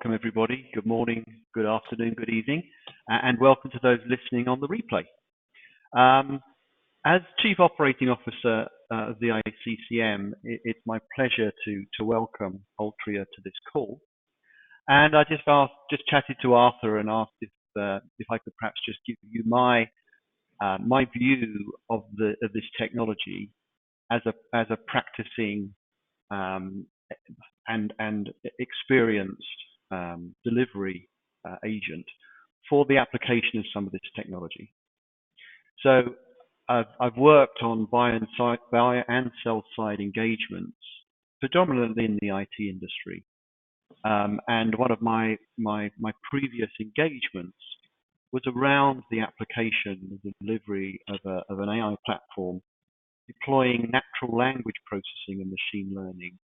welcome everybody. Good morning, good afternoon, good evening, and welcome to those listening on the replay. As Chief Operating Officer of the ICCM, it's my pleasure to welcome Ultria to this call. And I just chatted to Arthur and asked if I could perhaps just give you my view of this technology as a practicing and experienced delivery agent for the application of some of this technology. So I've worked on buyer and sell side engagements, predominantly in the IT industry. And one of my previous engagements was around the application, the delivery of an AI platform, deploying natural language processing and machine learning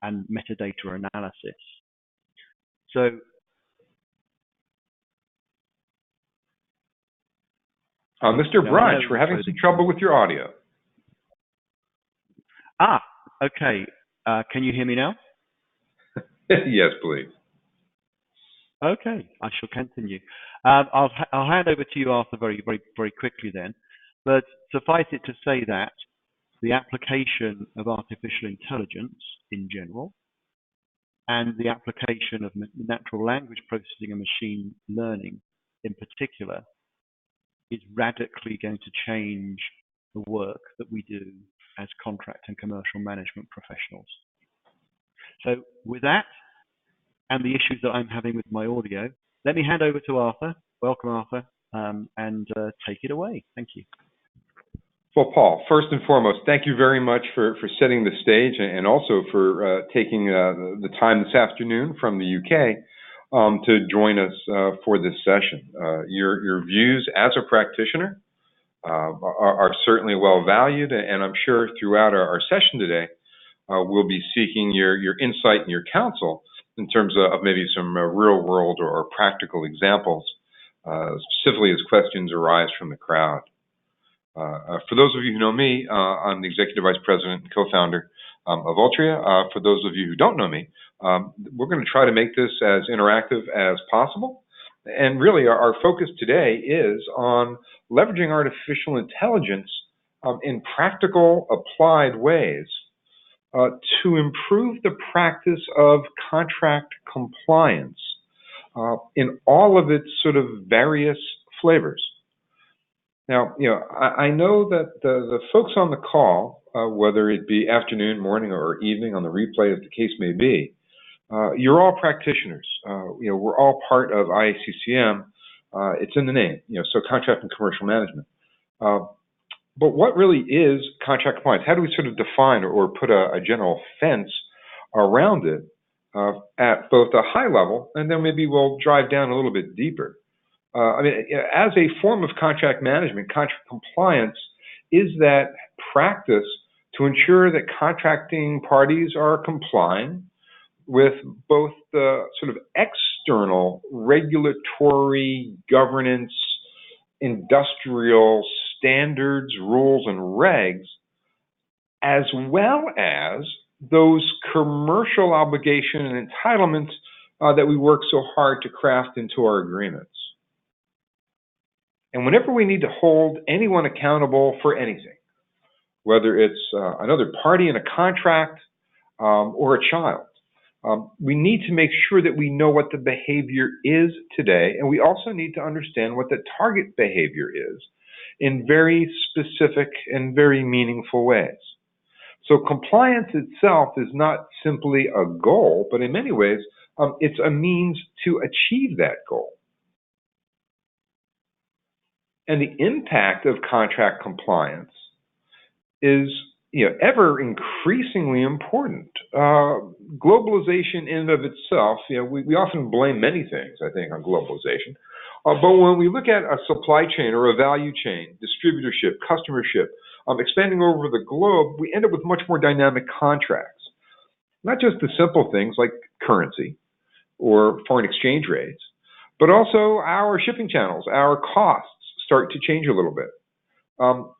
and metadata analysis. So Mr. Branch, we're having some trouble with your audio. Okay. Can you hear me now? Yes, please. Okay, I shall continue. I'll hand over to you, Arthur, very quickly then. But suffice it to say that the application of artificial intelligence in general and the application of natural language processing and machine learning in particular is radically going to change the work that we do as contract and commercial management professionals. So with that and the issues that I'm having with my audio, let me hand over to Arthur. Welcome, Arthur, and take it away. Thank you. Well, Paul, first and foremost, thank you very much for setting the stage and also for taking the time this afternoon from the UK to join us for this session. Your views as a practitioner are certainly well valued, and I'm sure throughout our session today, we'll be seeking your insight and your counsel in terms of maybe some real world or practical examples, specifically as questions arise from the crowd. For those of you who know me, I'm the Executive Vice President and co-founder of Ultria. For those of you who don't know me, we're going to try to make this as interactive as possible. And really, our focus today is on leveraging artificial intelligence in practical, applied ways to improve the practice of contract compliance in all of its sort of various flavors. Now, I know that the folks on the call, whether it be afternoon, morning, or evening on the replay as the case may be, you're all practitioners. We're all part of ICCM. It's in the name, so contract and commercial management. But what really is contract compliance? How do we sort of define or put a general fence around it at both a high level, and then maybe we'll drive down a little bit deeper? As a form of contract management, contract compliance is that practice to ensure that contracting parties are complying with both the sort of external regulatory governance, industrial standards, rules, and regs, as well as those commercial obligations and entitlements that we work so hard to craft into our agreements. And whenever we need to hold anyone accountable for anything, whether it's another party in a contract or a child, we need to make sure that we know what the behavior is today, and we also need to understand what the target behavior is in very specific and very meaningful ways. So compliance itself is not simply a goal, but in many ways, it's a means to achieve that goal. And the impact of contract compliance is ever increasingly important. Globalization in and of itself, we often blame many things, I think, on globalization. But when we look at a supply chain or a value chain, distributorship, customership, expanding over the globe, we end up with much more dynamic contracts. Not just the simple things like currency or foreign exchange rates, but also our shipping channels, our costs start to change a little bit.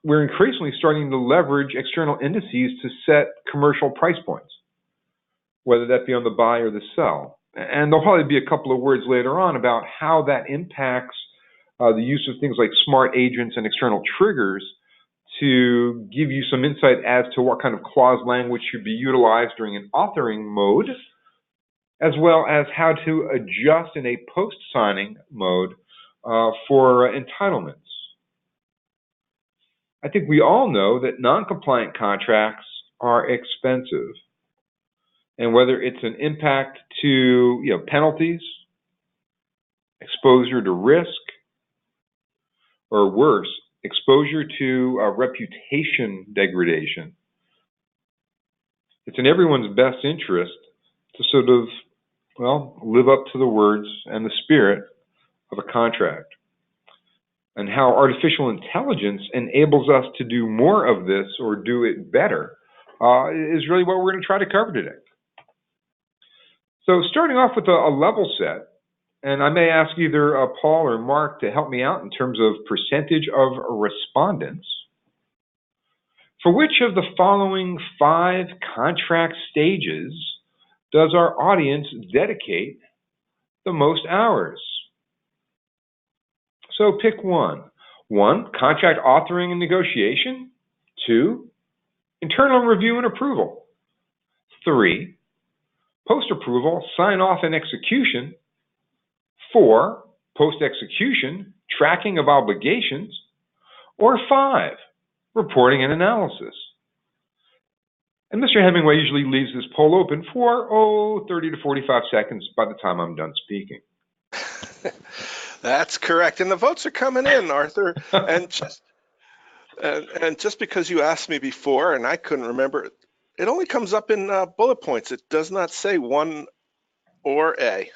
We're increasingly starting to leverage external indices to set commercial price points. whether that be on the buy or the sell. And there'll probably be a couple of words later on about how that impacts the use of things like smart agents and external triggers to give you some insight as to what kind of clause language should be utilized during an authoring mode, as well as how to adjust in a post-signing mode for entitlements. I think we all know that non-compliant contracts are expensive. And whether it's an impact to penalties, exposure to risk, or worse, exposure to reputation degradation, it's in everyone's best interest to sort of, live up to the words and the spirit of a contract. And how artificial intelligence enables us to do more of this or do it better is really what we're going to try to cover today. So starting off with a level set, and I may ask either Paul or Mark to help me out in terms of percentage of respondents. For which of the following 5 contract stages does our audience dedicate the most hours? So pick one. 1, contract authoring and negotiation. 2, internal review and approval. 3, post-approval, sign-off and execution. 4, post-execution, tracking of obligations. Or 5, reporting and analysis. And Mr. Hemingway usually leaves this poll open for, 30 to 45 seconds by the time I'm done speaking. That's correct. And the votes are coming in, Arthur. and just because you asked me before and I couldn't remember, it only comes up in bullet points. It does not say 1 or A.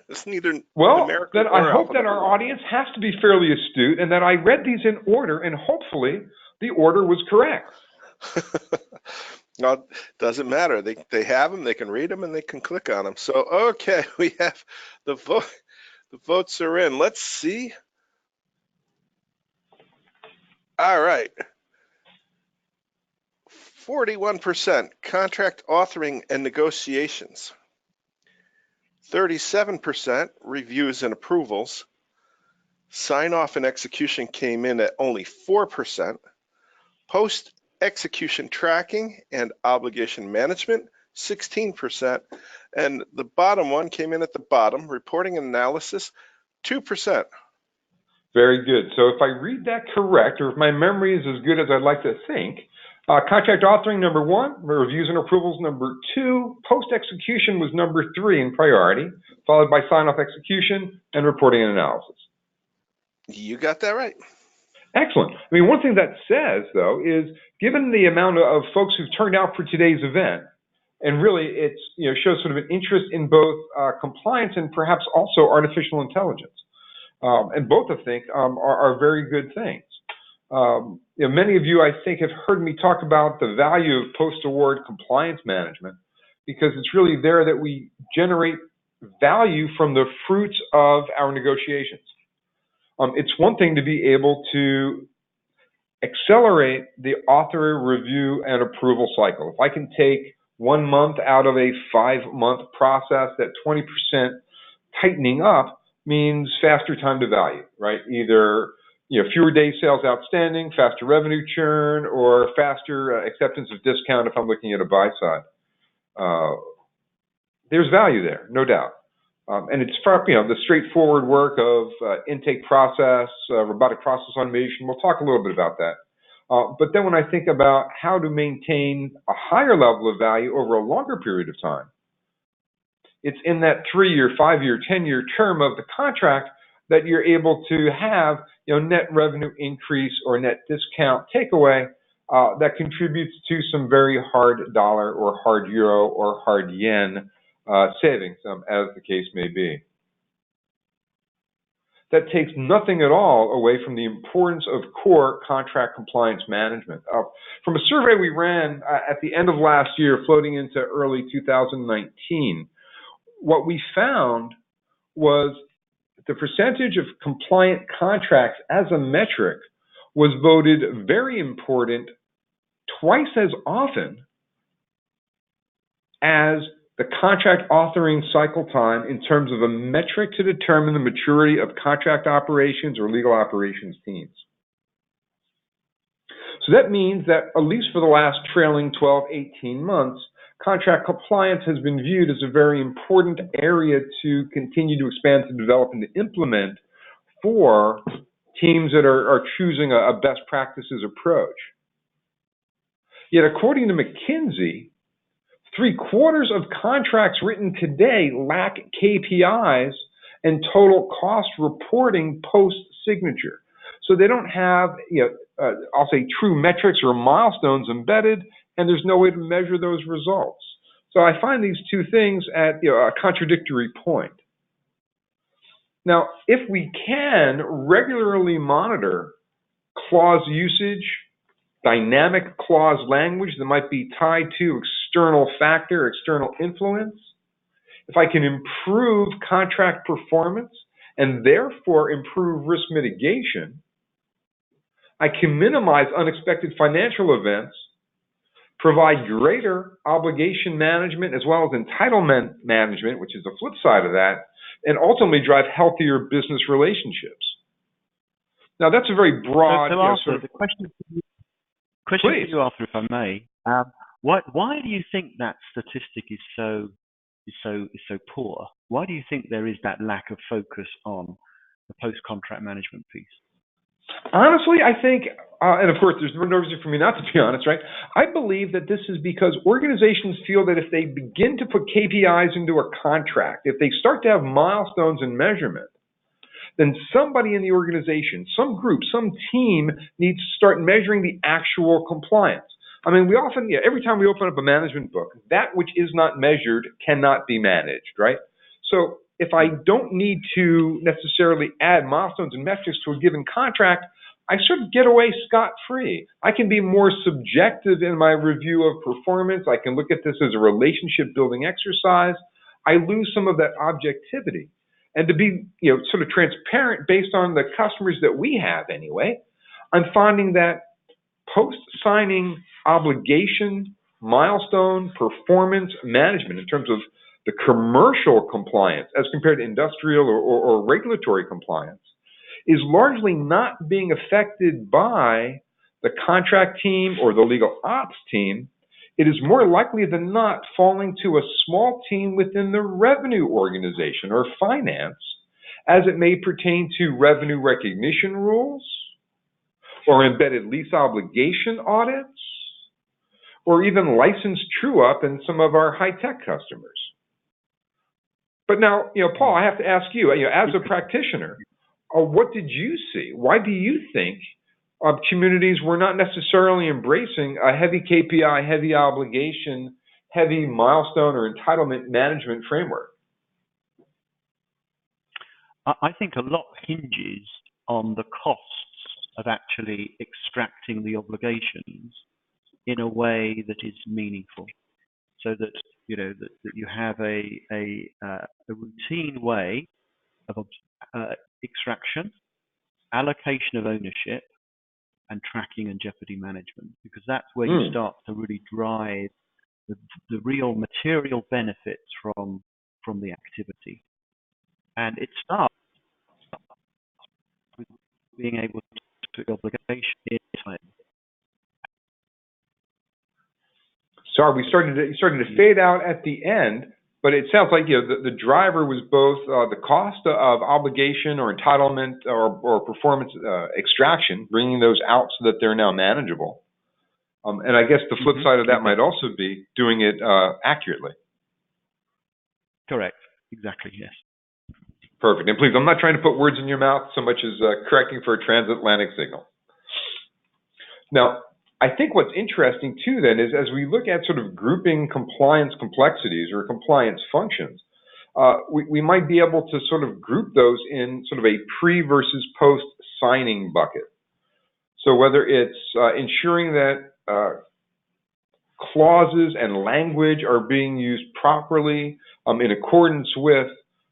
It's neither numerical then or I hope that our audience has to be fairly astute and that I read these in order and hopefully the order was correct. No, it doesn't matter. They have them, they can read them, and they can click on them. So, okay, we have the vote. The votes are in. Let's see. All right. 41% contract authoring and negotiations. 37% reviews and approvals. Sign-off and execution came in at only 4%. Post-execution tracking and obligation management, 16%. And the bottom one came in at the bottom, reporting and analysis, 2%. Very good. So if I read that correct, or if my memory is as good as I'd like to think, contract authoring, number 1, reviews and approvals, number 2, post-execution was number 3 in priority, followed by sign-off execution and reporting and analysis. You got that right. Excellent. I mean, one thing that says, though, is given the amount of folks who've turned out for today's event, and really it's shows sort of an interest in both compliance and perhaps also artificial intelligence, and both I think are very good things. Many of you, I think, have heard me talk about the value of post-award compliance management because it's really there that we generate value from the fruits of our negotiations. It's one thing to be able to accelerate the author review and approval cycle. If I can take 1 month out of a 5-month process, that 20% tightening up means faster time to value, right? Either fewer days sales outstanding, faster revenue churn, or faster acceptance of discount if I'm looking at a buy side. There's value there, no doubt. And it's the straightforward work of intake process, robotic process automation. We'll talk a little bit about that. But then when I think about how to maintain a higher level of value over a longer period of time, it's in that 3-year, 5-year, 10-year term of the contract that you're able to have net revenue increase or net discount takeaway that contributes to some very hard dollar or hard euro or hard yen savings, as the case may be. That takes nothing at all away from the importance of core contract compliance management. From a survey we ran at the end of last year, floating into early 2019, what we found was the percentage of compliant contracts as a metric was voted very important twice as often as the contract authoring cycle time in terms of a metric to determine the maturity of contract operations or legal operations teams. So that means that, at least for the last trailing 12, 18 months, contract compliance has been viewed as a very important area to continue to expand, to develop, and to implement for teams that are choosing a best practices approach. Yet, according to McKinsey, 3/4 of contracts written today lack KPIs and total cost reporting post-signature. So they don't have, I'll say, true metrics or milestones embedded, and there's no way to measure those results. So I find these two things at a contradictory point. Now, if we can regularly monitor clause usage, dynamic clause language that might be tied to external factor, external influence, if I can improve contract performance and therefore improve risk mitigation, I can minimize unexpected financial events, provide greater obligation management as well as entitlement management, which is the flip side of that, and ultimately drive healthier business relationships. Now, that's a very broad... So Arthur, the question for you, Arthur, if I may, why do you think that statistic is so poor? Why do you think there is that lack of focus on the post-contract management piece? Honestly, I think, and of course, there's no reason for me not to be honest, right? I believe that this is because organizations feel that if they begin to put KPIs into a contract, if they start to have milestones and measurement, then somebody in the organization, some group, some team needs to start measuring the actual compliance. I mean, we often, every time we open up a management book, that which is not measured cannot be managed, right? So if I don't need to necessarily add milestones and metrics to a given contract, I sort of get away scot-free. I can be more subjective in my review of performance. I can look at this as a relationship building exercise. I lose some of that objectivity. And to be, sort of transparent based on the customers that we have anyway, I'm finding that post-signing obligation, milestone, performance management in terms of the commercial compliance as compared to industrial or regulatory compliance is largely not being affected by the contract team or the legal ops team. It is more likely than not falling to a small team within the revenue organization or finance as it may pertain to revenue recognition rules or embedded lease obligation audits or even license true-up in some of our high-tech customers. But now, Paul, I have to ask you, as a practitioner, what did you see? Why do you think communities were not necessarily embracing a heavy KPI, heavy obligation, heavy milestone or entitlement management framework? I think a lot hinges on the costs of actually extracting the obligations in a way that is meaningful, so that that you have a routine way of extraction, allocation of ownership, and tracking and jeopardy management, because that's where you start to really drive the real material benefits from the activity. And it starts with being able to put the obligation in time. Sorry, we started to fade out at the end, but it sounds like the driver was both the cost of obligation or entitlement or performance extraction, bringing those out so that they're now manageable. And I guess the flip side of that might also be doing it accurately. Correct. Exactly. Yes. Perfect. And please, I'm not trying to put words in your mouth so much as correcting for a transatlantic signal. Now, I think what's interesting too then is as we look at sort of grouping compliance complexities or compliance functions, we might be able to sort of group those in sort of a pre versus post signing bucket. So whether it's ensuring that clauses and language are being used properly in accordance with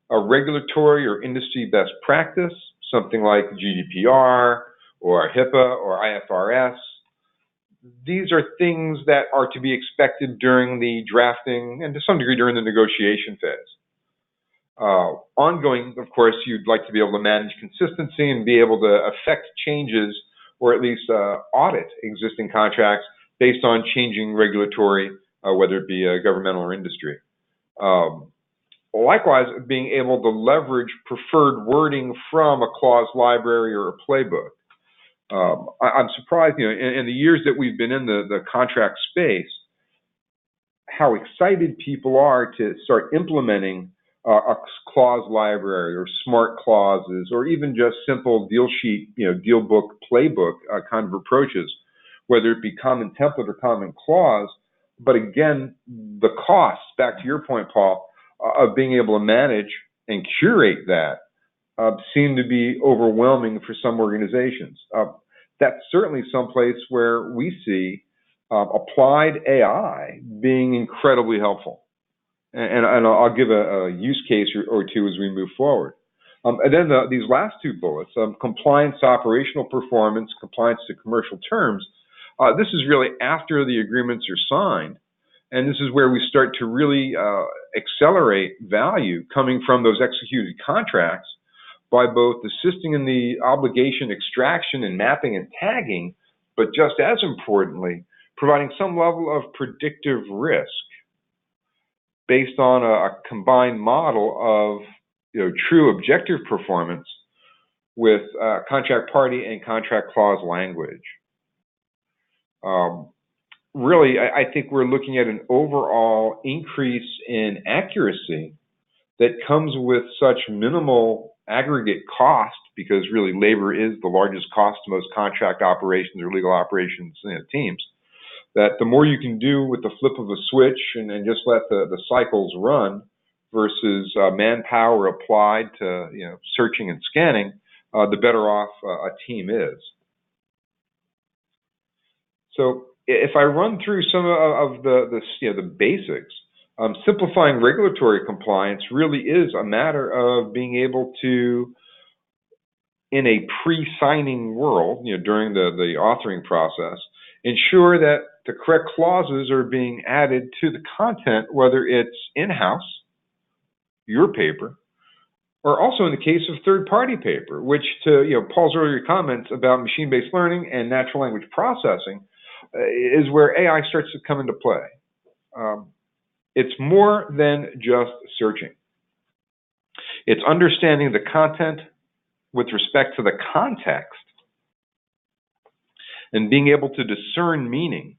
a regulatory or industry best practice, something like GDPR or HIPAA or IFRS, these are things that are to be expected during the drafting and to some degree during the negotiation phase. Ongoing, of course, you'd like to be able to manage consistency and be able to affect changes or at least audit existing contracts based on changing regulatory, whether it be governmental or industry. Likewise, being able to leverage preferred wording from a clause library or a playbook. I'm surprised, in the years that we've been in the contract space, how excited people are to start implementing a clause library or smart clauses, or even just simple deal sheet, deal book, playbook kind of approaches, whether it be common template or common clause. But again, the costs, back to your point, Paul, of being able to manage and curate that seem to be overwhelming for some organizations. That's certainly someplace where we see applied AI being incredibly helpful. And I'll give a use case or two as we move forward. And then these last two bullets, compliance to operational performance, compliance to commercial terms, this is really after the agreements are signed. And this is where we start to really accelerate value coming from those executed contracts by both assisting in the obligation extraction and mapping and tagging, but just as importantly, providing some level of predictive risk based on a combined model of true objective performance with contract party and contract clause language. Really, I think we're looking at an overall increase in accuracy that comes with such minimal aggregate cost, because really labor is the largest cost to most contract operations or legal operations teams, that the more you can do with the flip of a switch and just let the cycles run versus manpower applied to searching and scanning, the better off a team is. So if I run through some of the basics, simplifying regulatory compliance really is a matter of being able to, in a pre-signing world, during the authoring process, ensure that the correct clauses are being added to the content, whether it's in-house, your paper, or also in the case of third-party paper, which, to Paul's earlier comments about machine-based learning and natural language processing, is where AI starts to come into play. It's more than just searching. It's understanding the content with respect to the context and being able to discern meaning.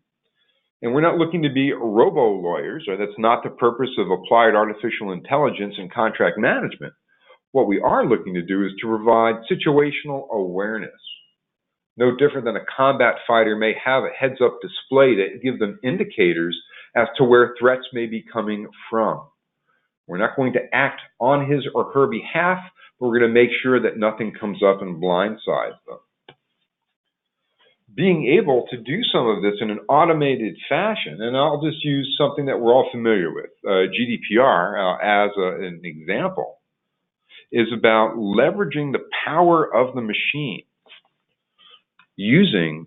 And we're not looking to be robo-lawyers, or that's not the purpose of applied artificial intelligence in contract management. What we are looking to do is to provide situational awareness. No different than a combat fighter may have a heads-up display to give them indicators as to where threats may be coming from. We're not going to act on his or her behalf, but we're going to make sure that nothing comes up and blindsides them. Being able to do some of this in an automated fashion, and I'll just use something that we're all familiar with, GDPR as an example, is about leveraging the power of the machine, using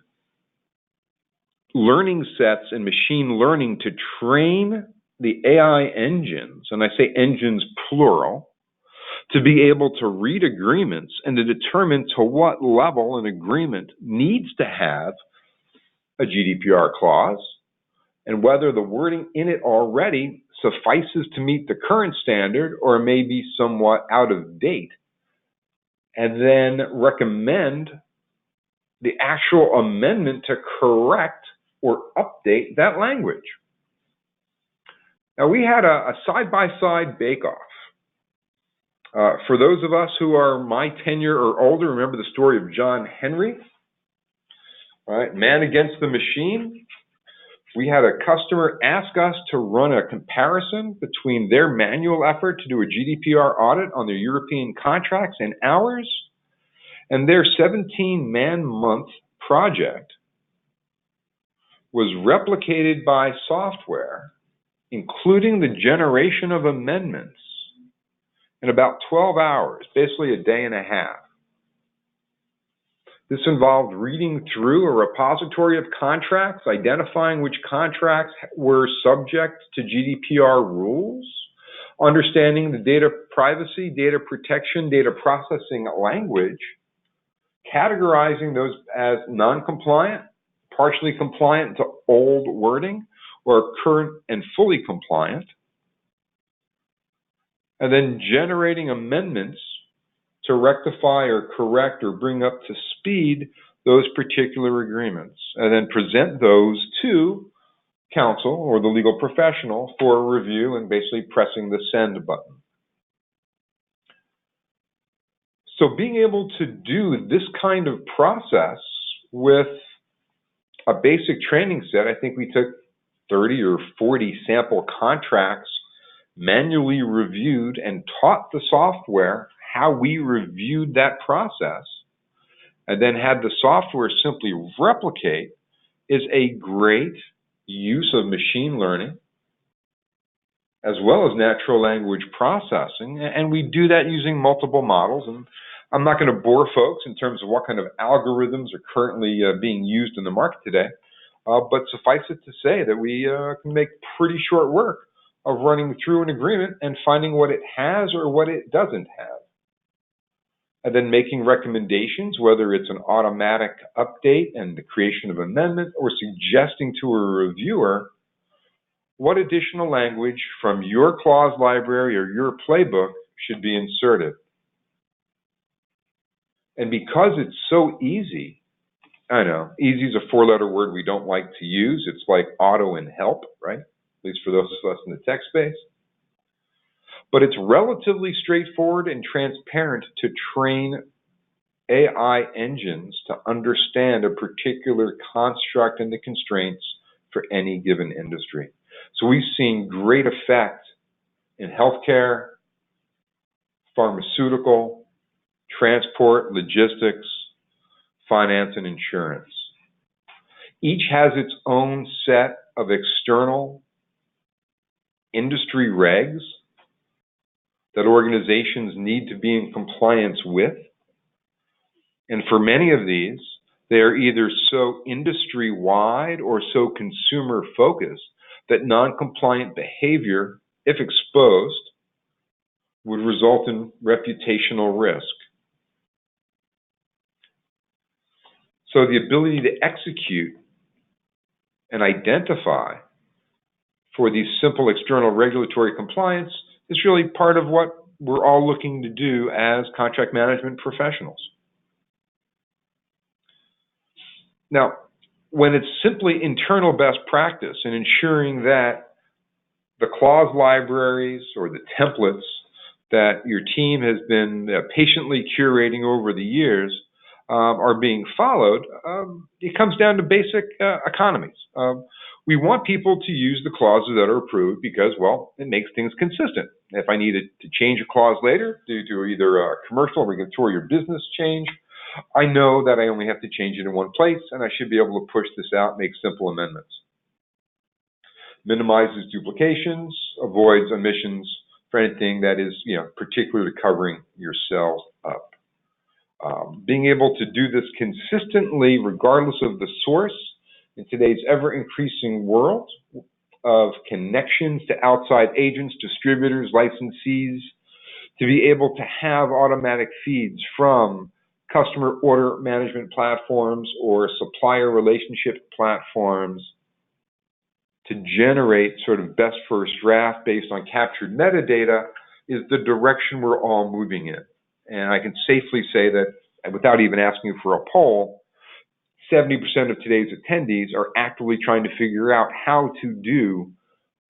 learning sets and machine learning to train the AI engines, and I say engines plural, to be able to read agreements and to determine to what level an agreement needs to have a GDPR clause, and whether the wording in it already suffices to meet the current standard or may be somewhat out of date, and then recommend the actual amendment to correct or update that language. Now, we had a side-by-side bake-off. For those of us who are my tenure or older, remember the story of John Henry, right? Man against the machine. We had a customer ask us to run a comparison between their manual effort to do a GDPR audit on their European contracts and ours, and their 17-man-month project was replicated by software, including the generation of amendments, in about 12 hours, basically a day and a half. This involved reading through a repository of contracts, identifying which contracts were subject to GDPR rules, understanding the data privacy, data protection, data processing language, categorizing those as non-compliant, partially compliant to old wording, or current and fully compliant, and then generating amendments to rectify or correct or bring up to speed those particular agreements, and then present those to counsel or the legal professional for review and basically pressing the send button. So being able to do this kind of process with a basic training set, I think we took 30 or 40 sample contracts, manually reviewed and taught the software how we reviewed that process, and then had the software simply replicate, is a great use of machine learning as well as natural language processing. And we do that using multiple models. And I'm not going to bore folks in terms of what kind of algorithms are currently being used in the market today, but suffice it to say that we can make pretty short work of running through an agreement and finding what it has or what it doesn't have, and then making recommendations, whether it's an automatic update and the creation of amendment, or suggesting to a reviewer what additional language from your clause library or your playbook should be inserted. And because it's so easy, I know, easy is a four-letter word we don't like to use. It's like auto and help, right? At least for those of us in the tech space. But it's relatively straightforward and transparent to train AI engines to understand a particular construct and the constraints for any given industry. So we've seen great effect in healthcare, pharmaceutical, transport, logistics, finance, and insurance. Each has its own set of external industry regs that organizations need to be in compliance with. And for many of these, they are either so industry-wide or so consumer-focused that non-compliant behavior, if exposed, would result in reputational risk. So the ability to execute and identify for these simple external regulatory compliance is really part of what we're all looking to do as contract management professionals. Now, when it's simply internal best practice and ensuring that the clause libraries or the templates that your team has been patiently curating over the years are being followed, it comes down to basic economies. We want people to use the clauses that are approved because, well, it makes things consistent. If I needed to change a clause later due to either a commercial, regulatory, or business change, I know that I only have to change it in one place, and I should be able to push this out, make simple amendments. Minimizes duplications, avoids omissions for anything that is, particularly covering yourselves up. Being able to do this consistently, regardless of the source, in today's ever-increasing world of connections to outside agents, distributors, licensees, to be able to have automatic feeds from customer order management platforms or supplier relationship platforms to generate sort of best first draft based on captured metadata is the direction we're all moving in. And I can safely say that, without even asking for a poll, 70% of today's attendees are actively trying to figure out how to do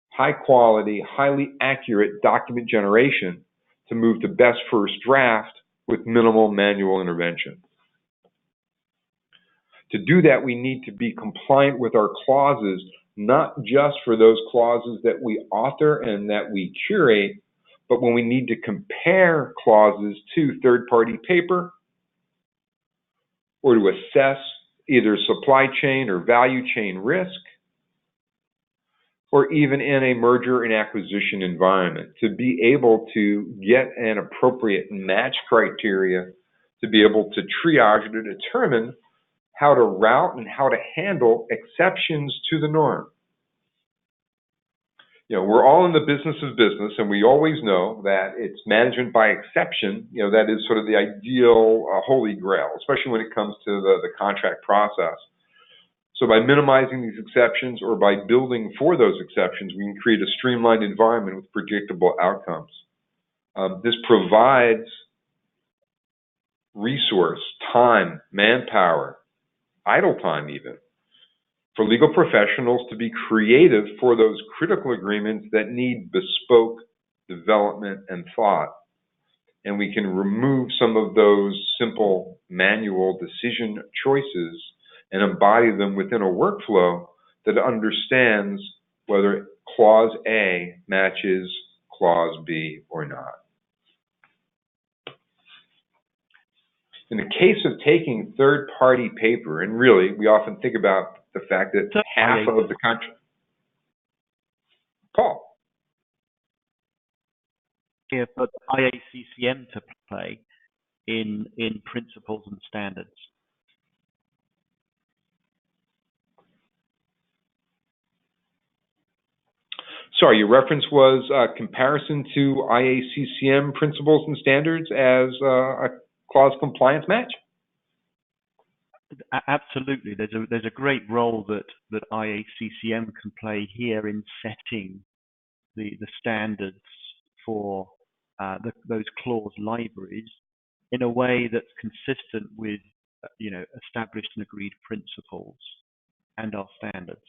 high quality, highly accurate document generation to move to best first draft with minimal manual intervention. To do that, we need to be compliant with our clauses, not just for those clauses that we author and that we curate, but when we need to compare clauses to third-party paper or to assess either supply chain or value chain risk, or even in a merger and acquisition environment, to be able to get an appropriate match criteria to be able to triage or to determine how to route and how to handle exceptions to the norm. We're all in the business of business, and we always know that it's management by exception. That is sort of the ideal holy grail, especially when it comes to the contract process. So by minimizing these exceptions or by building for those exceptions, we can create a streamlined environment with predictable outcomes. This provides resource, time, manpower, idle time even, for legal professionals to be creative for those critical agreements that need bespoke development and thought. And we can remove some of those simple manual decision choices and embody them within a workflow that understands whether clause A matches clause B or not. In the case of taking third-party paper, and really we often think about the fact that half of the contract. Paul. Here for IACCM to play in principles and standards. Sorry, your reference was comparison to IACCM principles and standards as a clause compliance match? Absolutely. There's a great role that IACCM can play here in setting the standards for those clause libraries in a way that's consistent with established and agreed principles and our standards.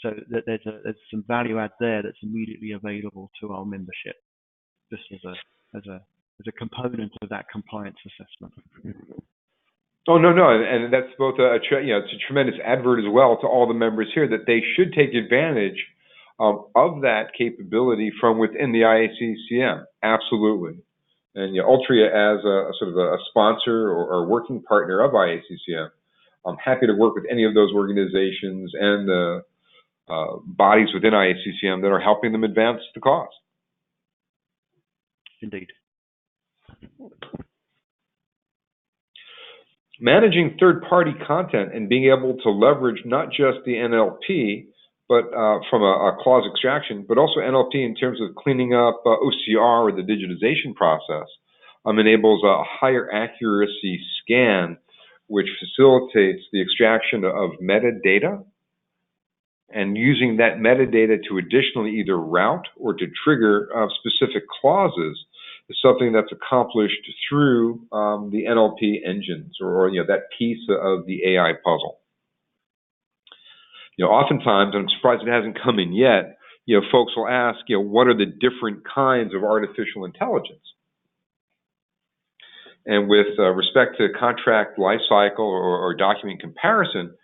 So that there's some value add there that's immediately available to our membership, just as a component of that compliance assessment. Oh, no, and that's both it's a tremendous advert as well to all the members here that they should take advantage of that capability from within the IACCM. Absolutely. And Ultria as a sort of a sponsor or working partner of IACCM, I'm happy to work with any of those organizations and the bodies within IACCM that are helping them advance the cause. Indeed. Managing third-party content and being able to leverage not just the NLP, but from a clause extraction, but also NLP in terms of cleaning up OCR or the digitization process, enables a higher accuracy scan, which facilitates the extraction of metadata, and using that metadata to additionally either route or to trigger specific clauses is something that's accomplished through the NLP engines or that piece of the AI puzzle. Oftentimes, and I'm surprised it hasn't come in yet, folks will ask, what are the different kinds of artificial intelligence? And with respect to contract lifecycle or document comparison,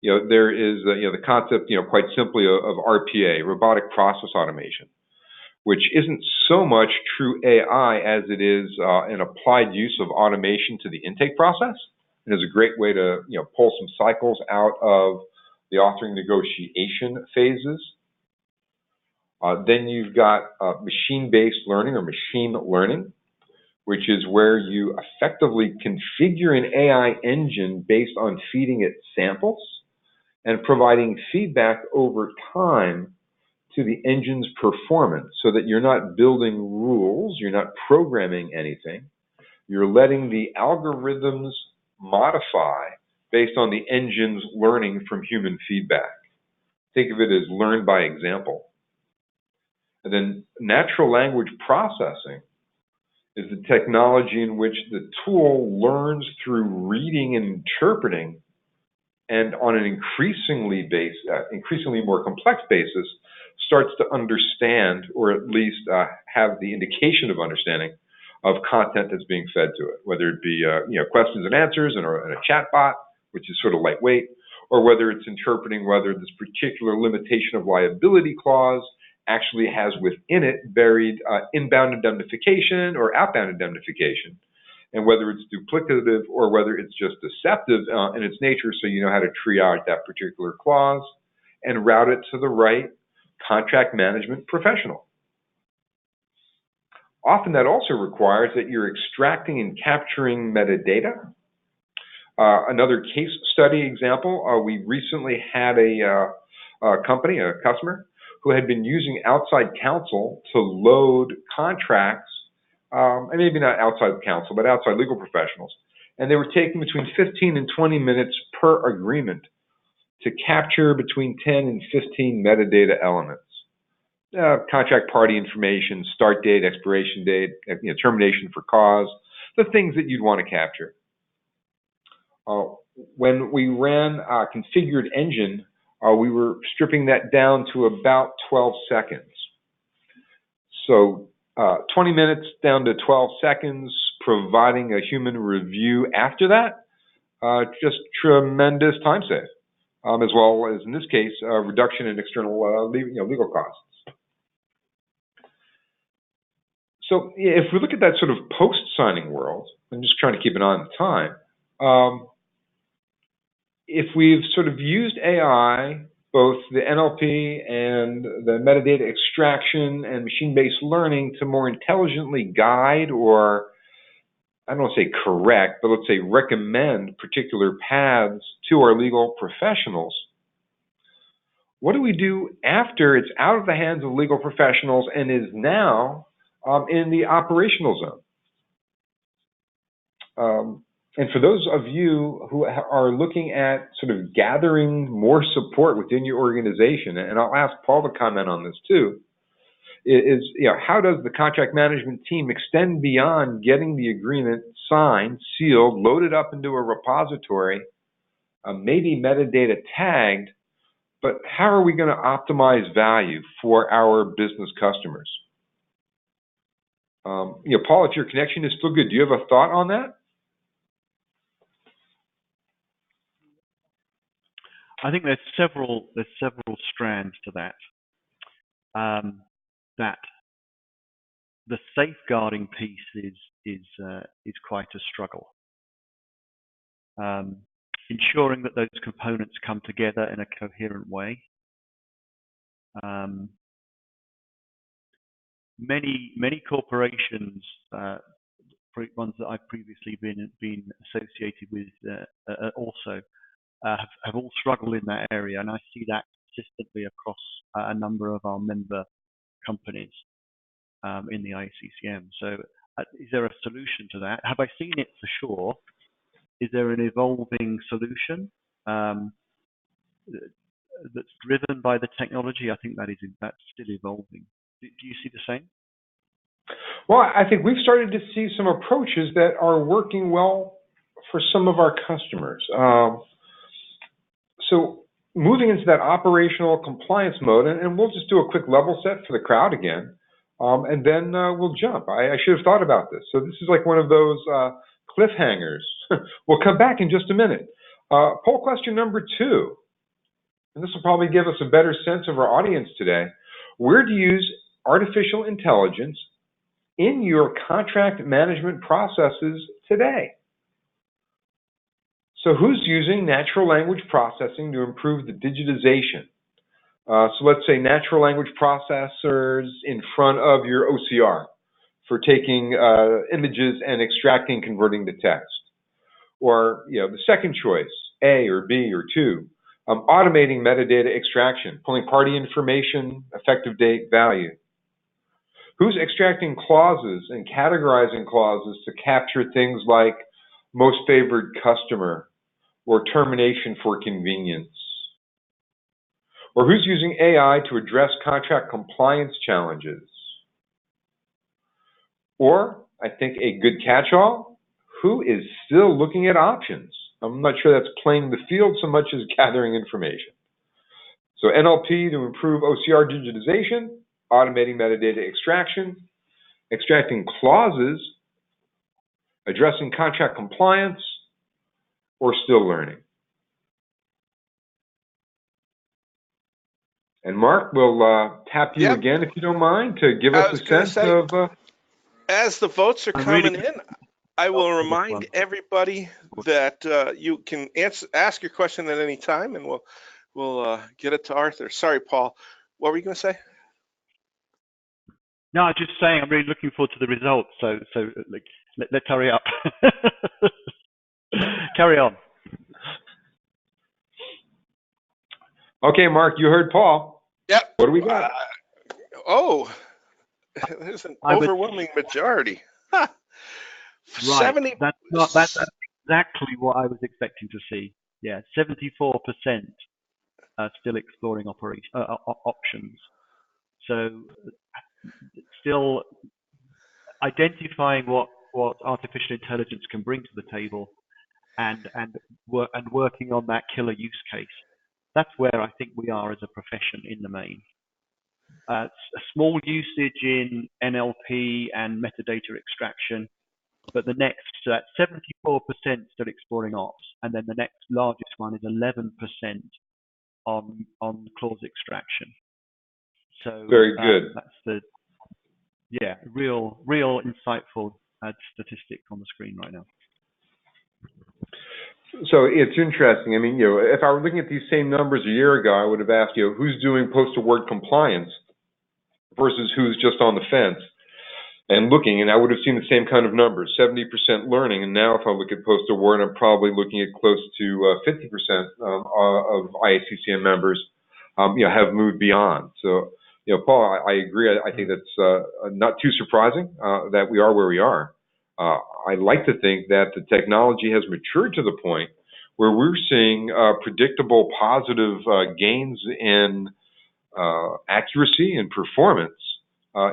there is the concept, quite simply of RPA, robotic process automation, which isn't so much true AI as it is an applied use of automation to the intake process. It is a great way to pull some cycles out of the authoring negotiation phases. Then you've got machine-based learning or machine learning, which is where you effectively configure an AI engine based on feeding it samples and providing feedback over time to the engine's performance so that you're not building rules, you're not programming anything, you're letting the algorithms modify based on the engine's learning from human feedback. Think of it as learn by example. And then natural language processing is the technology in which the tool learns through reading and interpreting, and on an increasingly more complex basis, starts to understand, or at least have the indication of understanding of content that's being fed to it, whether it be questions and answers and a chat bot, which is sort of lightweight, or whether it's interpreting whether this particular limitation of liability clause actually has within it buried inbound indemnification or outbound indemnification, and whether it's duplicative or whether it's just deceptive in its nature, so you know how to triage that particular clause and route it to the right contract management professional. Often that also requires that you're extracting and capturing metadata. Another case study example, we recently had a company, a customer, who had been using outside counsel to load contracts, and maybe not outside counsel, but outside legal professionals. And they were taking between 15 and 20 minutes per agreement to capture between 10 and 15 metadata elements. Contract party information, start date, expiration date, termination for cause, the things that you'd want to capture. When we ran configured engine, we were stripping that down to about 12 seconds. So 20 minutes down to 12 seconds, providing a human review after that, just tremendous time save, as well as, in this case, reduction in external legal costs. So if we look at that sort of post-signing world, I'm just trying to keep an eye on the time, if we've sort of used AI, both the NLP and the metadata extraction and machine-based learning to more intelligently guide, or I don't want to say correct, but let's say recommend particular paths to our legal professionals, what do we do after it's out of the hands of legal professionals and is now in the operational zone? And for those of you who are looking at sort of gathering more support within your organization, and I'll ask Paul to comment on this too, is how does the contract management team extend beyond getting the agreement signed, sealed, loaded up into a repository, maybe metadata tagged, but how are we going to optimize value for our business customers? Paul, if your connection is still good, do you have a thought on that? I think there's several strands to that. That the safeguarding piece is quite a struggle. Ensuring that those components come together in a coherent way. Many corporations, ones that I've previously been associated with, also have all struggled in that area, and I see that consistently across a number of our member companies in the ICCM. So, is there a solution to that? Have I seen it for sure? Is there an evolving solution that's driven by the technology? I think that's still evolving. Do you see the same? Well, I think we've started to see some approaches that are working well for some of our customers. So moving into that operational compliance mode, and we'll just do a quick level set for the crowd again, and then we'll jump. I should have thought about this. So this is like one of those cliffhangers. We'll come back in just a minute. Poll question number 2, and this will probably give us a better sense of our audience today. Where do you use artificial intelligence in your contract management processes today? So who's using natural language processing to improve the digitization? So let's say natural language processors in front of your OCR for taking images and extracting, converting to text. Or the second choice, A or B or 2, automating metadata extraction, pulling party information, effective date, value. Who's extracting clauses and categorizing clauses to capture things like most favored customer or termination for convenience? Or who's using AI to address contract compliance challenges? Or, I think a good catch-all, who is still looking at options? I'm not sure that's playing the field so much as gathering information. So NLP to improve OCR digitization, automating metadata extraction, extracting clauses, addressing contract compliance, or still learning. And Mark, we'll tap you again, if you don't mind, to give us a sense of... As the votes are coming in, I will remind everybody that you can ask your question at any time, and we'll get it to Arthur. Sorry, Paul. What were you going to say? No, I'm just saying I'm really looking forward to the results. So like, let's hurry up. Carry on. Okay, Mark, you heard Paul. Yep. What do we got? There's an I would overwhelming majority. Ha! right. 70. That's exactly what I was expecting to see. Yeah, 74% are still exploring options. So still identifying what artificial intelligence can bring to the table and working on that killer use case. That's where I think we are as a profession in the main. A small usage in NLP and metadata extraction, but the next, so that's 74% still exploring ops, and then the next largest one is 11% on clause extraction. So Very good. that's the real insightful statistic on the screen right now. So it's interesting. I mean, if I were looking at these same numbers a year ago, I would have asked, who's doing post-award compliance versus who's just on the fence and looking, and I would have seen the same kind of numbers, 70% learning. And now if I look at post-award, I'm probably looking at close to 50% of IACCM members, have moved beyond. So, Paul, I agree. I think that's not too surprising that we are where we are. I like to think that the technology has matured to the point where we're seeing predictable positive gains in accuracy and performance,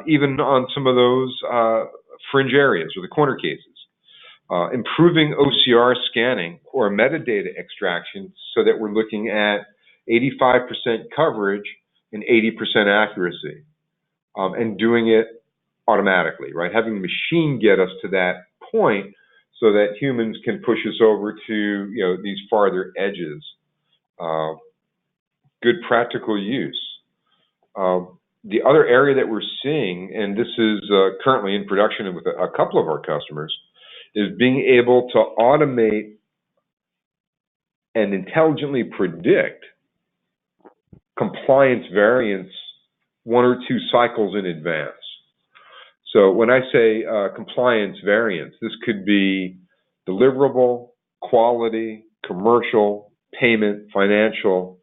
even on some of those fringe areas or the corner cases. Improving OCR scanning or metadata extraction so that we're looking at 85% coverage and 80% accuracy, and doing it automatically, right? Having the machine get us to that point so that humans can push us over to, these farther edges. Good practical use. The other area that we're seeing, and this is currently in production with a couple of our customers, is being able to automate and intelligently predict compliance variance 1 or 2 cycles in advance. So when I say compliance variance, this could be deliverable, quality, commercial, payment, financial.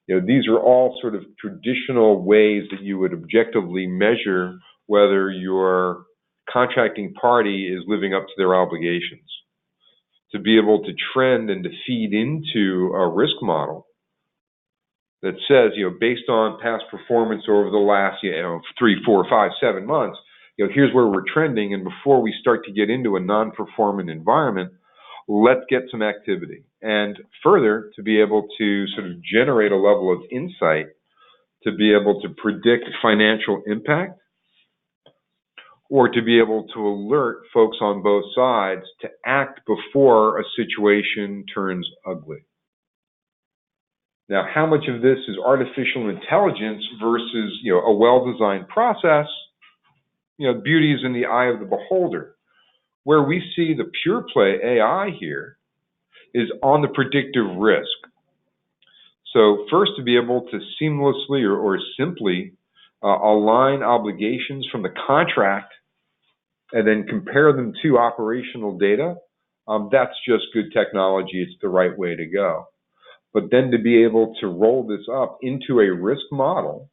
These are all sort of traditional ways that you would objectively measure whether your contracting party is living up to their obligations. To be able to trend and to feed into a risk model that says, based on past performance over the last, 3, 4, 5, 7 months, here's where we're trending, and before we start to get into a non-performant environment, let's get some activity. And further, to be able to sort of generate a level of insight to be able to predict financial impact, or to be able to alert folks on both sides to act before a situation turns ugly. Now, how much of this is artificial intelligence versus, a well-designed process? Beauty is in the eye of the beholder. Where we see the pure play AI here is on the predictive risk. So first, to be able to seamlessly or simply align obligations from the contract and then compare them to operational data, that's just good technology. It's the right way to go. But then to be able to roll this up into a risk model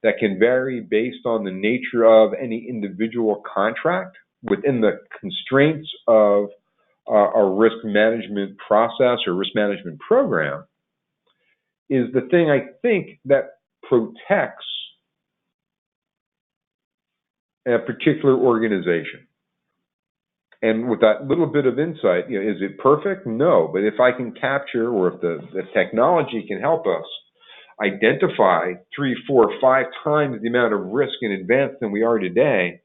that can vary based on the nature of any individual contract within the constraints of a risk management process or risk management program is the thing I think that protects a particular organization. And with that little bit of insight, is it perfect? No. But if I can capture, or if the technology can help us identify 3, 4, 5 times the amount of risk in advance than we are today,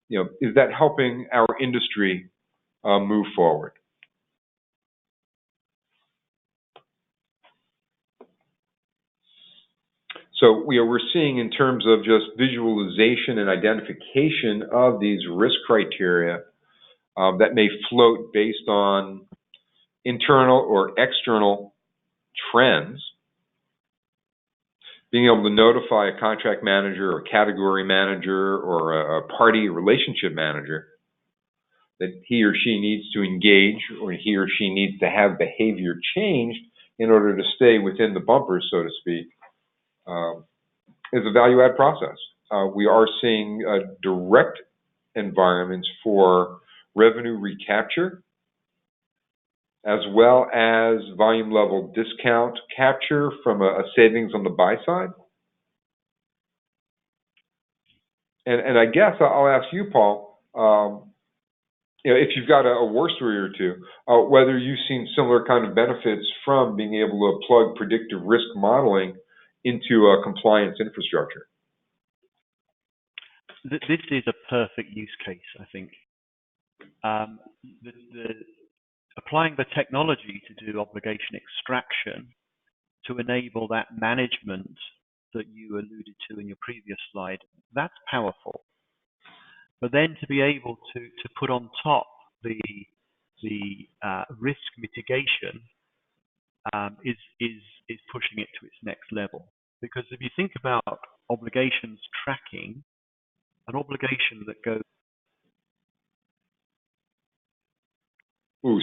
is that helping our industry move forward? So we're seeing, in terms of just visualization and identification of these risk criteria that may float based on internal or external trends, being able to notify a contract manager or category manager or a party relationship manager that he or she needs to engage or he or she needs to have behavior changed in order to stay within the bumper, so to speak, is a value-add process. We are seeing direct environments for revenue recapture, as well as volume level discount capture from a savings on the buy side. And I guess I'll ask you, Paul, if you've got a war story or two, whether you've seen similar kind of benefits from being able to plug predictive risk modeling into a compliance infrastructure. This is a perfect use case, I think. Applying the technology to do obligation extraction to enable that management that you alluded to in your previous slide, that's powerful. But then to be able to put on top the risk mitigation is pushing it to its next level. Because if you think about obligations tracking, an obligation that goes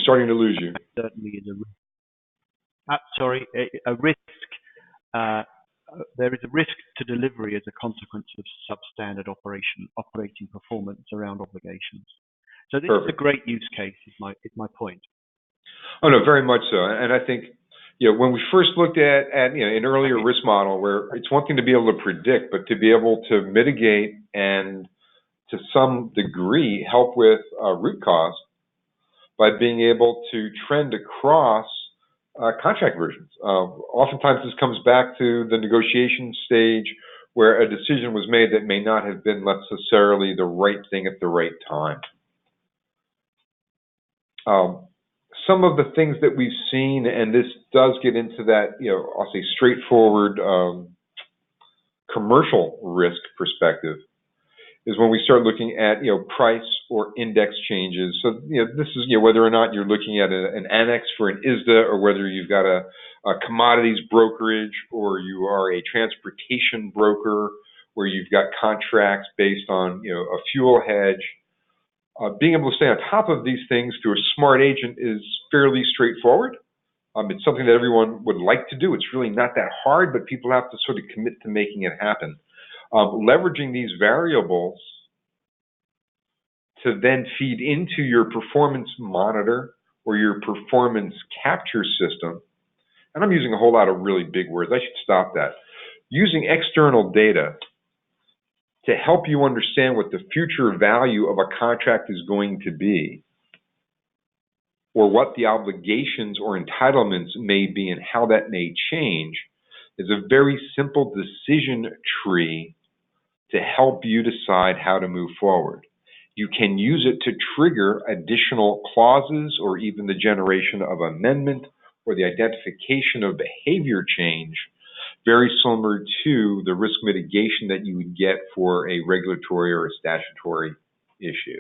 Starting to lose you. certainly is a risk. There is a risk to delivery as a consequence of substandard operating performance around obligations. So this is a great use case. Is my point. Oh no, very much so. And I think when we first looked at an earlier risk model, where it's one thing to be able to predict, but to be able to mitigate and to some degree help with root cause by being able to trend across contract versions. Oftentimes this comes back to the negotiation stage where a decision was made that may not have been necessarily the right thing at the right time. Some of the things that we've seen, and this does get into that, I'll say straightforward commercial risk perspective, is when we start looking at, price or index changes. So, this is, whether or not you're looking at an annex for an ISDA, or whether you've got a commodities brokerage, or you are a transportation broker where you've got contracts based on, a fuel hedge. Being able to stay on top of these things through a smart agent is fairly straightforward. It's something that everyone would like to do. It's really not that hard, but people have to sort of commit to making it happen. Leveraging these variables to then feed into your performance monitor or your performance capture system. And I'm using a whole lot of really big words. I should stop that. Using external data to help you understand what the future value of a contract is going to be, or what the obligations or entitlements may be and how that may change, is a very simple decision tree to help you decide how to move forward. You can use it to trigger additional clauses or even the generation of amendment or the identification of behavior change, very similar to the risk mitigation that you would get for a regulatory or a statutory issue.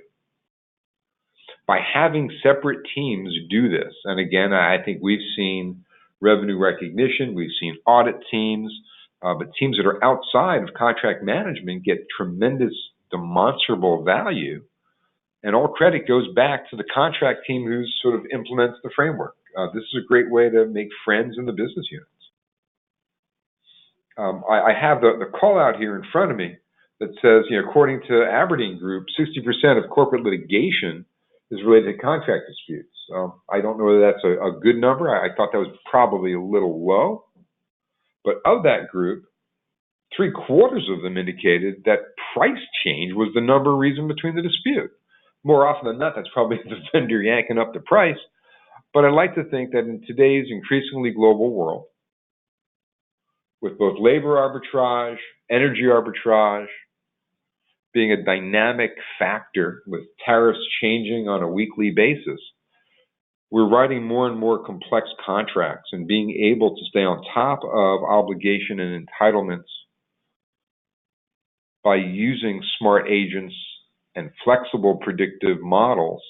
By having separate teams do this, and again, I think we've seen revenue recognition, we've seen audit teams, but teams that are outside of contract management get tremendous demonstrable value, and all credit goes back to the contract team who sort of implements the framework. This is a great way to make friends in the business units. I have the call out here in front of me that says, according to Aberdeen Group, 60% of corporate litigation is related to contract disputes. I don't know whether that's a good number. I thought that was probably a little low. But of that group, 3/4 of them indicated that price change was the number reason between the dispute. More often than not, that's probably the vendor yanking up the price. But I'd like to think that in today's increasingly global world, with both labor arbitrage, energy arbitrage being a dynamic factor with tariffs changing on a weekly basis, we're writing more and more complex contracts, and being able to stay on top of obligation and entitlements by using smart agents and flexible predictive models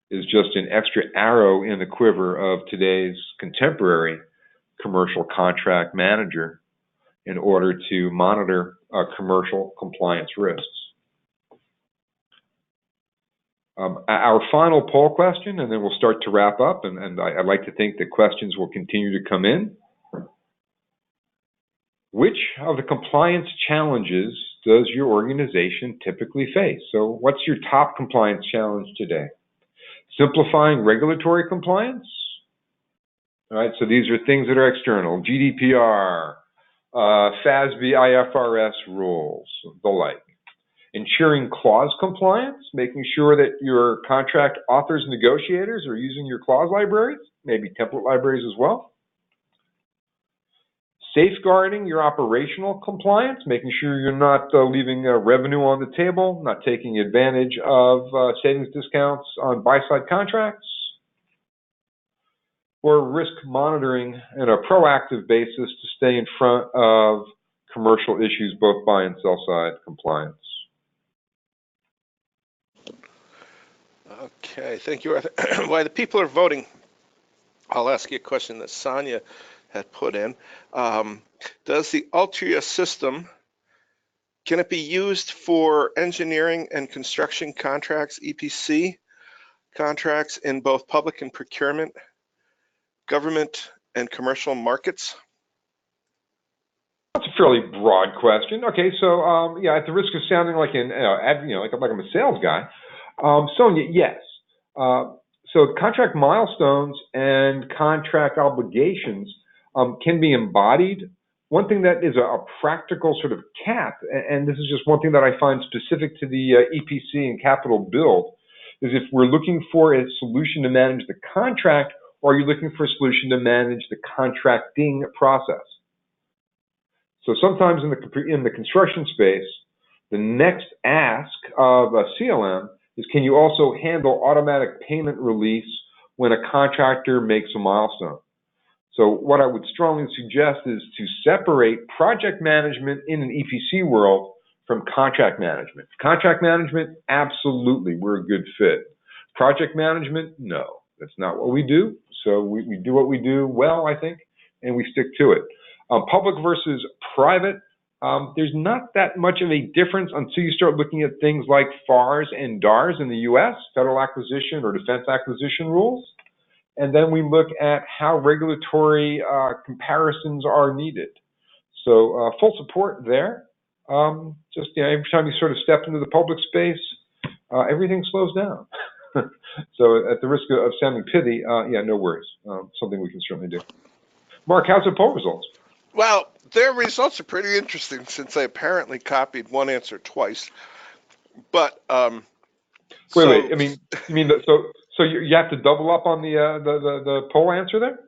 is just an extra arrow in the quiver of today's contemporary commercial contract manager in order to monitor commercial compliance risks. Our final poll question, and then we'll start to wrap up, and I'd like to think that questions will continue to come in. Which of the compliance challenges does your organization typically face? So what's your top compliance challenge today? Simplifying regulatory compliance? All right, so these are things that are external, GDPR, FASB, IFRS rules, the like. Ensuring clause compliance, making sure that your contract authors and negotiators are using your clause libraries, maybe template libraries as well. Safeguarding your operational compliance, making sure you're not leaving revenue on the table, not taking advantage of savings discounts on buy-side contracts. Or risk monitoring on a proactive basis to stay in front of commercial issues, both buy and sell side compliance. Okay, thank you, Arthur. While the people are voting, I'll ask you a question that Sonia had put in. Does the Ultria system, can it be used for engineering and construction contracts, EPC contracts in both public and procurement, government and commercial markets? That's a fairly broad question. Okay, so yeah, at the risk of sounding like like I'm a sales guy, Sonia, yes. So contract milestones and contract obligations can be embodied. One thing that is a practical sort of cap, and this is just one thing that I find specific to the EPC and capital build, is if we're looking for a solution to manage the contract, or are you looking for a solution to manage the contracting process? So sometimes in the construction space, the next ask of a CLM is, can you also handle automatic payment release when a contractor makes a milestone? So what I would strongly suggest is to separate project management in an EPC world from contract management. Contract management, absolutely, we're a good fit. Project management, no, that's not what we do. So we do what we do well, I think, and we stick to it. Public versus private, there's not that much of a difference until you start looking at things like FARs and DARs in the US, Federal Acquisition or Defense Acquisition Rules. And then we look at how regulatory comparisons are needed. So full support there. Just every time you sort of step into the public space, everything slows down. So at the risk of sounding pithy, yeah, no worries. Something we can certainly do. Mark, how's the poll results? Well, their results are pretty interesting since they apparently copied one answer twice. But wait. I mean, you mean that, so you have to double up on the poll answer there?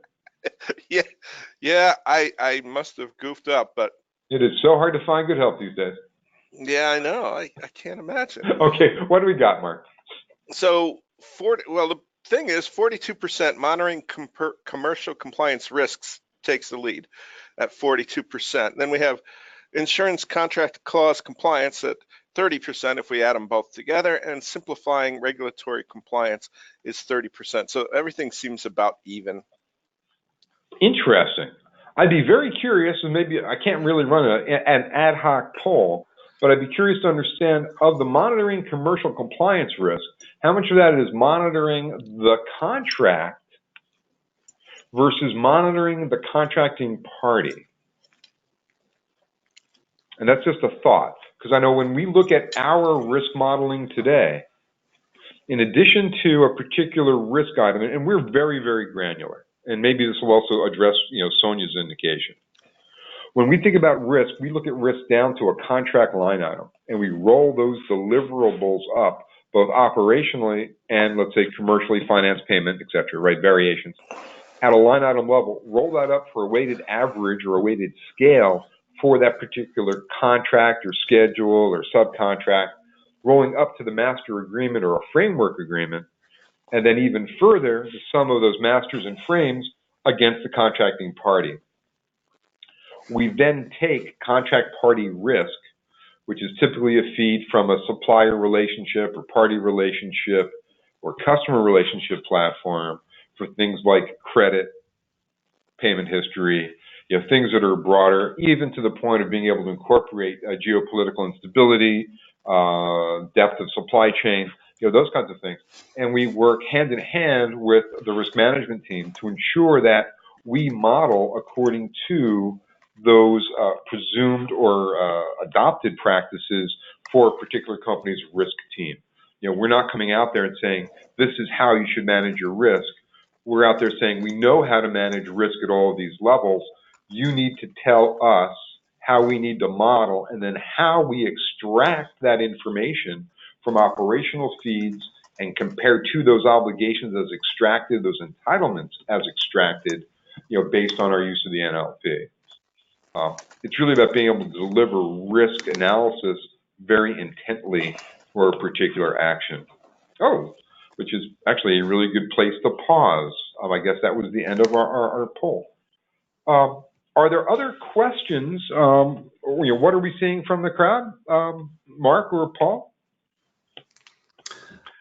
Yeah. I must have goofed up, but it is so hard to find good help these days. Yeah, I know. I can't imagine. Okay, what do we got, Mark? So the thing is, 42% monitoring commercial compliance risks takes the lead at 42%. Then we have insurance contract clause compliance at 30% if we add them both together, and simplifying regulatory compliance is 30%. So everything seems about even. Interesting. I'd be very curious, and maybe I can't really run an ad hoc poll, but I'd be curious to understand, of the monitoring commercial compliance risk, how much of that is monitoring the contract versus monitoring the contracting party? And that's just a thought, because I know when we look at our risk modeling today, in addition to a particular risk item, and we're very, very granular, and maybe this will also address, Sonia's indication. When we think about risk, we look at risk down to a contract line item, and we roll those deliverables up, both operationally and, let's say, commercially financed payment, et cetera, right, variations. At a line item level, roll that up for a weighted average or a weighted scale for that particular contract or schedule or subcontract, rolling up to the master agreement or a framework agreement, and then even further, the sum of those masters and frames against the contracting party. We then take contract party risk, which is typically a feed from a supplier relationship or party relationship or customer relationship platform for things like credit, payment history, things that are broader, even to the point of being able to incorporate geopolitical instability, depth of supply chain, those kinds of things. And we work hand in hand with the risk management team to ensure that we model according to those presumed or adopted practices for a particular company's risk team. We're not coming out there and saying, this is how you should manage your risk. We're out there saying, we know how to manage risk at all of these levels. You need to tell us how we need to model and then how we extract that information from operational feeds and compare to those obligations as extracted, those entitlements as extracted, based on our use of the NLP. It's really about being able to deliver risk analysis very intently for a particular action. Which is actually a really good place to pause. I guess that was the end of our poll. Are there other questions? What are we seeing from the crowd? Mark or Paul?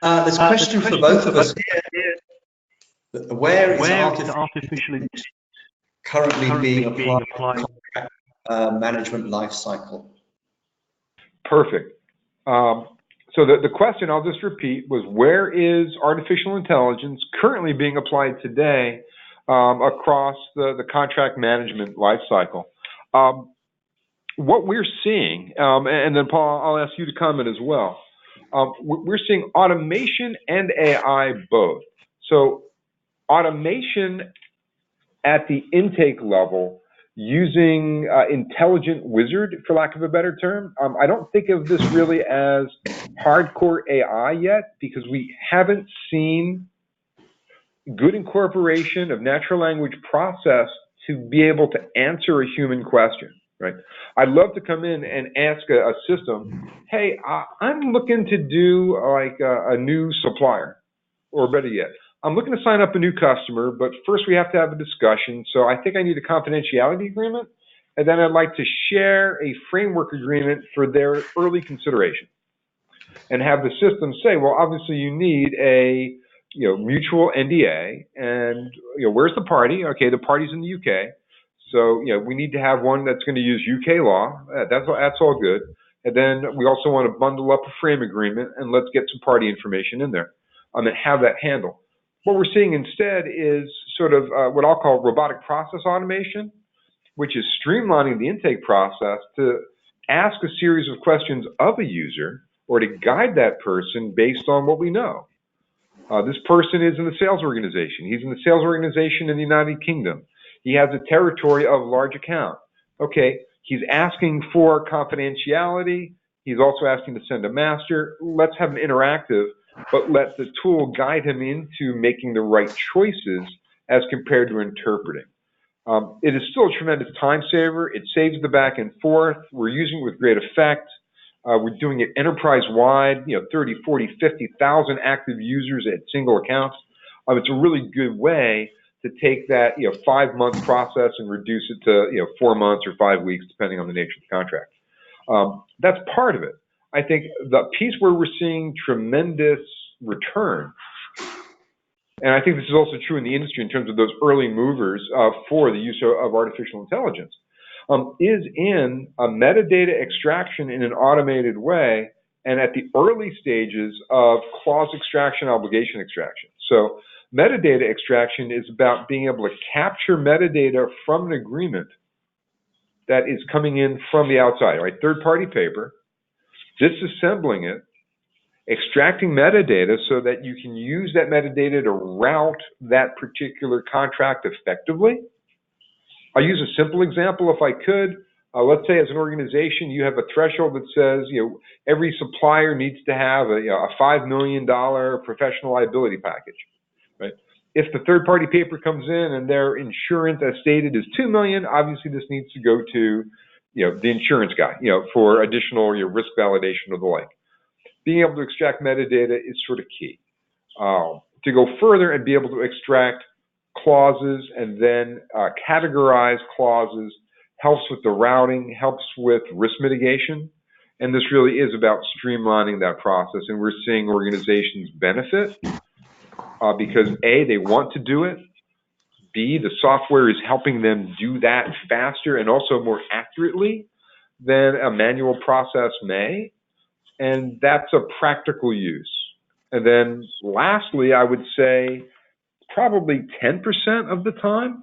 There's a question for both of us here. Where is artificial intelligence currently being applied to contract management life cycle? Perfect. So the question, I'll just repeat, was where is artificial intelligence currently being applied today across the contract management life cycle? What we're seeing, and then Paul, I'll ask you to comment as well, we're seeing automation and AI both. So automation at the intake level using intelligent wizard, for lack of a better term. I don't think of this really as hardcore AI yet because we haven't seen good incorporation of natural language process to be able to answer a human question, right? I'd love to come in and ask a system, hey, I'm looking to do like a new supplier, or better yet, I'm looking to sign up a new customer, but first we have to have a discussion. So I think I need a confidentiality agreement, and then I'd like to share a framework agreement for their early consideration, and have the system say, well, obviously you need a mutual NDA, and where's the party? Okay, the party's in the UK, so we need to have one that's going to use UK law. That's all good, and then we also want to bundle up a frame agreement, and let's get some party information in there, and have that handle. What we're seeing instead is sort of what I'll call robotic process automation, which is streamlining the intake process to ask a series of questions of a user or to guide that person based on what we know. This person is in the sales organization. He's in the sales organization in the United Kingdom. He has a territory of large account. Okay, he's asking for confidentiality. He's also asking to send a master. Let's have an interactive, but let the tool guide him into making the right choices as compared to interpreting. It is still a tremendous time saver. It saves the back and forth. We're using it with great effect. We're doing it enterprise-wide, 30, 40, 50,000 active users at single accounts. It's a really good way to take that 5-month process and reduce it to 4 months or 5 weeks, depending on the nature of the contract. That's part of it. I think the piece where we're seeing tremendous return, and I think this is also true in the industry in terms of those early movers for the use of artificial intelligence, is in a metadata extraction in an automated way and at the early stages of clause extraction, obligation extraction. So metadata extraction is about being able to capture metadata from an agreement that is coming in from the outside, right? Third-party paper, disassembling it, extracting metadata so that you can use that metadata to route that particular contract effectively. I'll use a simple example if I could. Let's say as an organization, you have a threshold that says, every supplier needs to have a $5 million professional liability package, right? If the third-party paper comes in and their insurance as stated is $2 million, obviously this needs to go to, the insurance guy, for additional risk validation or the like. Being able to extract metadata is sort of key. To go further and be able to extract clauses and then categorize clauses helps with the routing, helps with risk mitigation. And this really is about streamlining that process. And we're seeing organizations benefit because A, they want to do it. B, the software is helping them do that faster and also more accurately than a manual process may. And that's a practical use. And then lastly, I would say probably 10% of the time,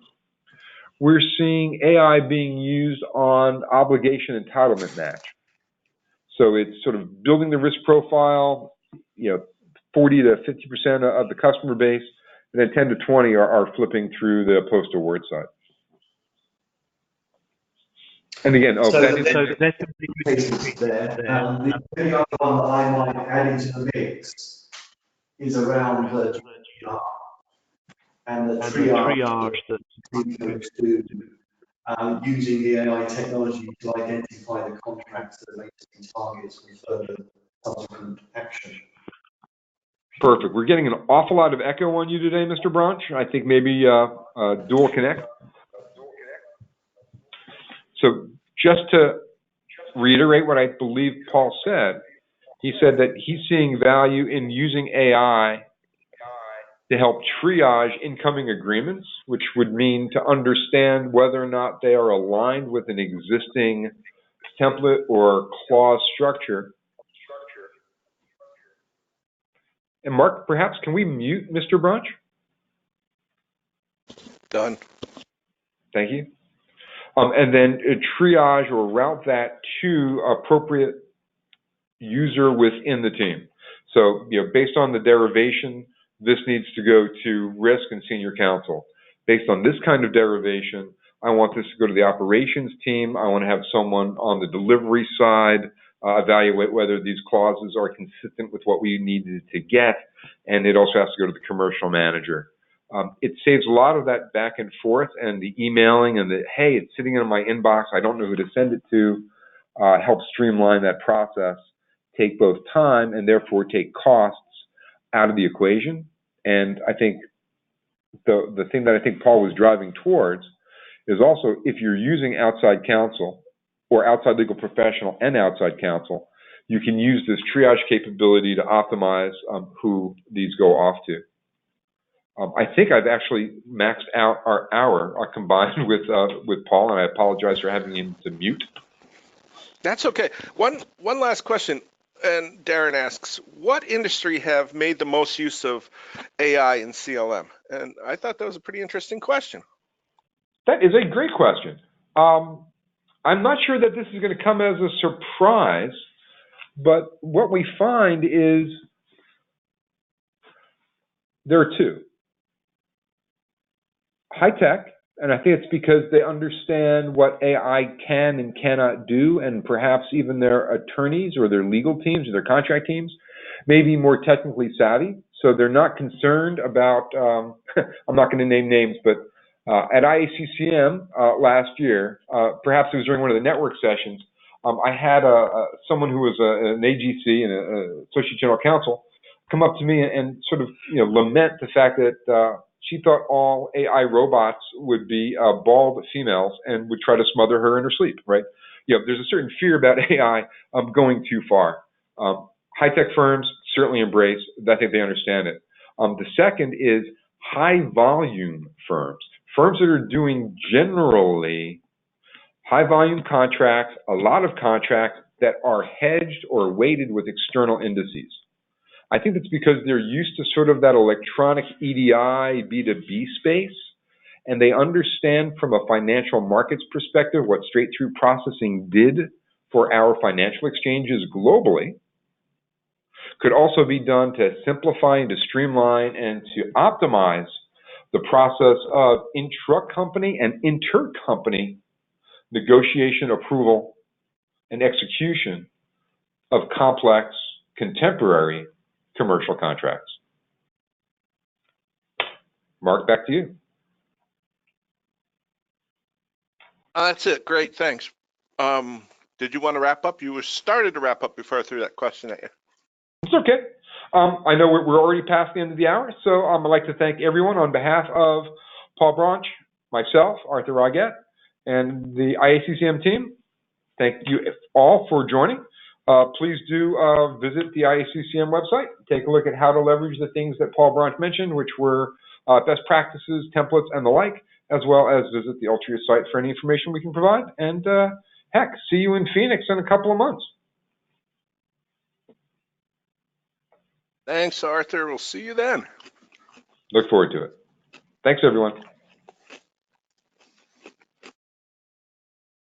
we're seeing AI being used on obligation entitlement match. So it's sort of building the risk profile, 40 to 50% of the customer base, and then 10 to 20 are flipping through the post-award side. And again, there's there. The only other one that I might add into the mix is around the GR and the triage that to using the AI technology to identify the contracts that are making targets for further subsequent action. Perfect. We're getting an awful lot of echo on you today, Mr. Branch. I think maybe dual connect. So just to reiterate what I believe Paul said, he said that he's seeing value in using AI to help triage incoming agreements, which would mean to understand whether or not they are aligned with an existing template or clause structure. And Mark, perhaps can we mute Mr. Branch? Done. Thank you. And then triage or route that to appropriate user within the team. So, based on the derivation, this needs to go to risk and senior counsel. Based on this kind of derivation, I want this to go to the operations team. I want to have someone on the delivery side evaluate whether these clauses are consistent with what we needed to get, and it also has to go to the commercial manager. It saves a lot of that back and forth and the emailing and the, hey, it's sitting in my inbox, I don't know who to send it to, help streamline that process, take both time and therefore take costs out of the equation. And I think the thing that I think Paul was driving towards is also if you're using outside counsel or outside legal professional and outside counsel, you can use this triage capability to optimize who these go off to. I think I've actually maxed out our hour combined with Paul, and I apologize for having him to mute. That's okay. One last question, and Darren asks, what industry have made the most use of AI in CLM? And I thought that was a pretty interesting question. That is a great question. I'm not sure that this is going to come as a surprise, but what we find is there are two. High tech, and I think it's because they understand what AI can and cannot do, and perhaps even their attorneys or their legal teams or their contract teams may be more technically savvy, so they're not concerned about, I'm not going to name names, but at IACCM last year, perhaps it was during one of the network sessions, I had someone who was an AGC and an Associate General Counsel come up to me and sort of lament the fact that she thought all AI robots would be bald females and would try to smother her in her sleep, right? There's a certain fear about AI going too far. High-tech firms certainly embrace, I think they understand it. The second is high-volume firms that are doing generally high-volume contracts, a lot of contracts that are hedged or weighted with external indices. I think it's because they're used to sort of that electronic EDI B2B space, and they understand from a financial markets perspective what straight-through processing did for our financial exchanges globally. Could also be done to simplify and to streamline and to optimize the process of intra-company and inter-company negotiation, approval, and execution of complex, contemporary commercial contracts. Mark, back to you. That's it. Great. Thanks. Did you want to wrap up? You were started to wrap up before I threw that question at you. It's okay. I know we're already past the end of the hour, so I'd like to thank everyone on behalf of Paul Branch, myself, Arthur Roget, and the IACCM team. Thank you all for joining. Please do visit the IACCM website. Take a look at how to leverage the things that Paul Branch mentioned, which were best practices, templates, and the like, as well as visit the Ultria site for any information we can provide. And heck, see you in Phoenix in a couple of months. Thanks, Arthur. We'll see you then. Look forward to it. Thanks, everyone.